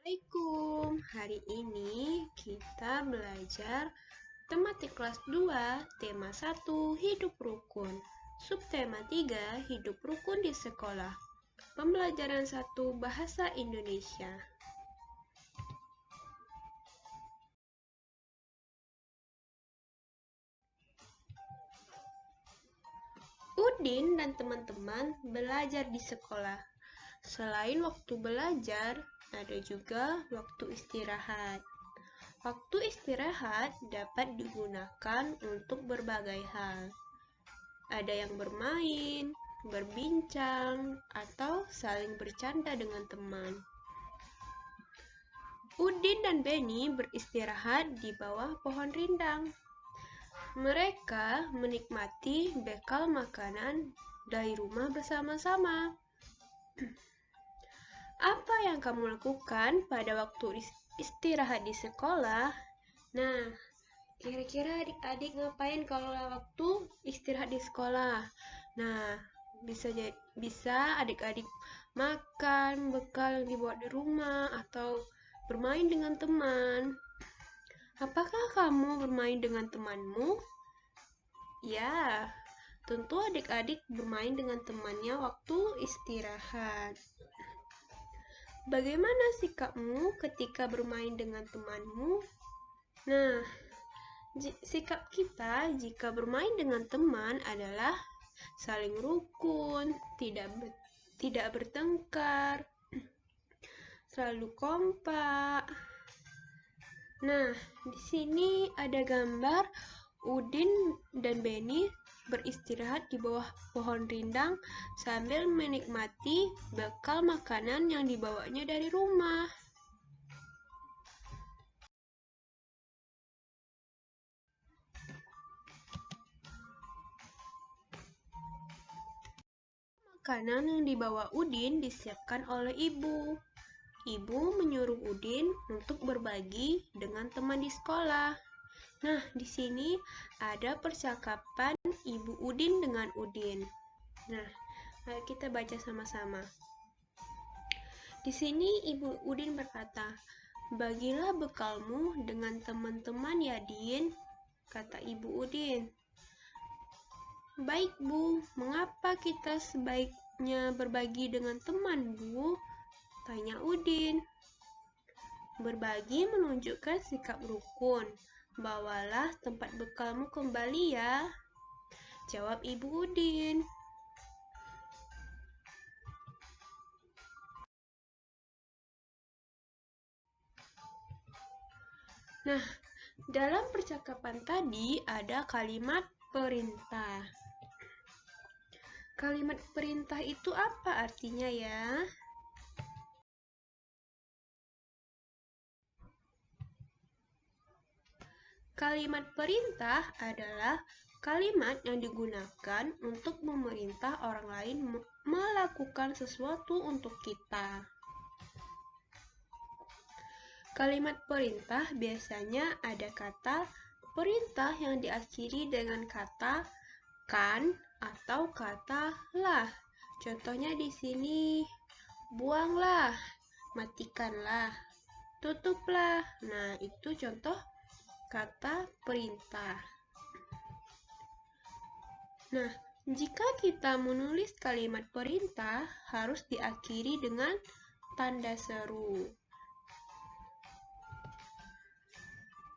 Assalamualaikum. Hari ini kita belajar tematik kelas 2, tema 1, hidup rukun. Subtema 3, hidup rukun di sekolah. Pembelajaran 1, bahasa Indonesia. Udin dan teman-teman belajar di sekolah. Selain waktu belajar, ada juga waktu istirahat. Waktu istirahat dapat digunakan untuk berbagai hal. Ada yang bermain, berbincang, atau saling bercanda dengan teman. Udin dan Beni beristirahat di bawah pohon rindang. Mereka menikmati bekal makanan dari rumah bersama-sama. Apa yang kamu lakukan pada waktu istirahat di sekolah? Nah, kira-kira adik-adik ngapain kalau waktu istirahat di sekolah? Nah, bisa adik-adik makan bekal yang dibawa di rumah atau bermain dengan teman. Apakah kamu bermain dengan temanmu? Ya, tentu adik-adik bermain dengan temannya waktu istirahat. Bagaimana sikapmu ketika bermain dengan temanmu? Nah, sikap kita jika bermain dengan teman adalah saling rukun, tidak bertengkar, selalu kompak. Nah, di sini ada gambar Udin dan Beni beristirahat di bawah pohon rindang sambil menikmati bekal makanan yang dibawanya dari rumah. Makanan yang dibawa Udin disiapkan oleh ibu. Ibu menyuruh Udin untuk berbagi dengan teman di sekolah. Nah, di sini ada percakapan Ibu Udin dengan Udin. Nah, mari kita baca sama-sama. Di sini Ibu Udin berkata, "Bagilah bekalmu dengan teman-teman ya, Din," kata Ibu Udin. "Baik, Bu. Mengapa kita sebaiknya berbagi dengan teman, Bu?" tanya Udin. "Berbagi menunjukkan sikap rukun. Bawalah tempat bekalmu kembali ya," jawab Ibu Udin. Nah, dalam percakapan tadi ada kalimat perintah. Kalimat perintah itu apa artinya ya? Kalimat perintah adalah kalimat yang digunakan untuk memerintah orang lain melakukan sesuatu untuk kita. Kalimat perintah biasanya ada kata perintah yang diakhiri dengan kata kan atau kata lah. Contohnya di sini, buanglah, matikanlah, tutuplah. Nah, itu contoh kata perintah. Nah, jika kita menulis kalimat perintah, harus diakhiri dengan tanda seru.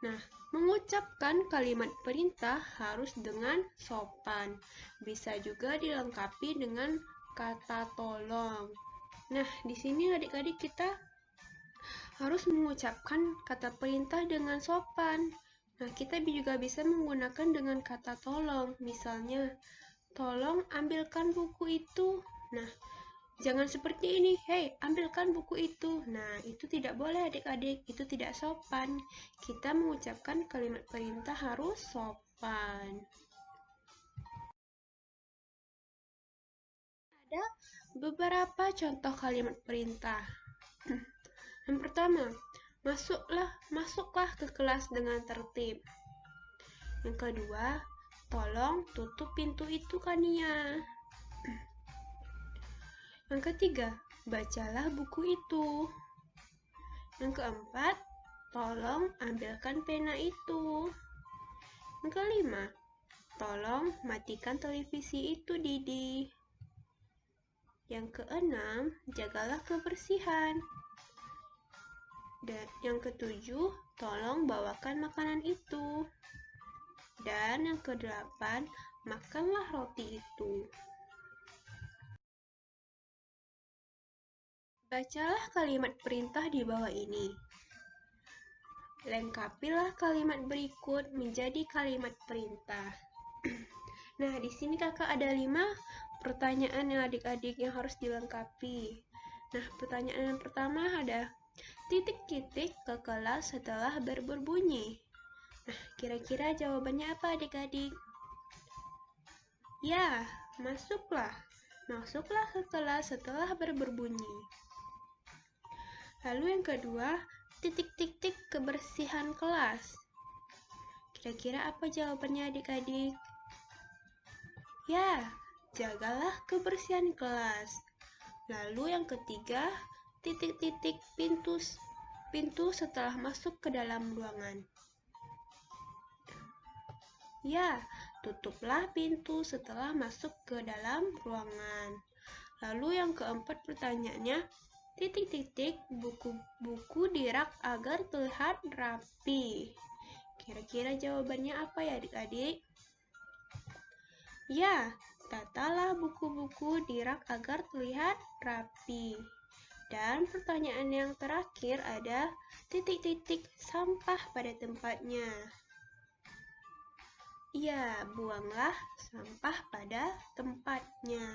Nah, mengucapkan kalimat perintah harus dengan sopan. Bisa juga dilengkapi dengan kata tolong. Nah, di sini adik-adik kita harus mengucapkan kata perintah dengan sopan. Nah, kita juga bisa menggunakan dengan kata tolong. Misalnya, "Tolong ambilkan buku itu." Nah, jangan seperti ini, "Hei, ambilkan buku itu." Nah, itu tidak boleh adik-adik, itu tidak sopan. Kita mengucapkan kalimat perintah harus sopan. Ada beberapa contoh kalimat perintah. Yang pertama, masuklah ke kelas dengan tertib. Yang kedua, tolong tutup pintu itu, Kania. Yang ketiga, bacalah buku itu. Yang keempat, tolong ambilkan pena itu. Yang kelima, tolong matikan televisi itu, Didi. Yang keenam, jagalah kebersihan. Dan yang ketujuh, tolong bawakan makanan itu. Dan yang kedelapan, makanlah roti itu. Bacalah kalimat perintah di bawah ini. Lengkapilah kalimat berikut menjadi kalimat perintah. Nah, di sini kakak ada 5 pertanyaan yang adik-adik yang harus dilengkapi. Nah, pertanyaan yang pertama ada titik-titik ke kelas setelah berbunyi. Nah, kira-kira jawabannya apa adik-adik? Ya, masuklah. Masuklah ke kelas setelah berbunyi. Lalu yang kedua, titik-titik kebersihan kelas. Kira-kira apa jawabannya adik-adik? Ya, jagalah kebersihan kelas. Lalu yang ketiga, titik-titik pintu setelah masuk ke dalam ruangan. Ya, tutuplah pintu setelah masuk ke dalam ruangan. Lalu yang keempat pertanyaannya, titik-titik buku di rak agar terlihat rapi. Kira-kira jawabannya apa ya adik-adik? Ya, tatalah buku-buku di rak agar terlihat rapi. Dan pertanyaan yang terakhir ada titik-titik sampah pada tempatnya. Ya, buanglah sampah pada tempatnya.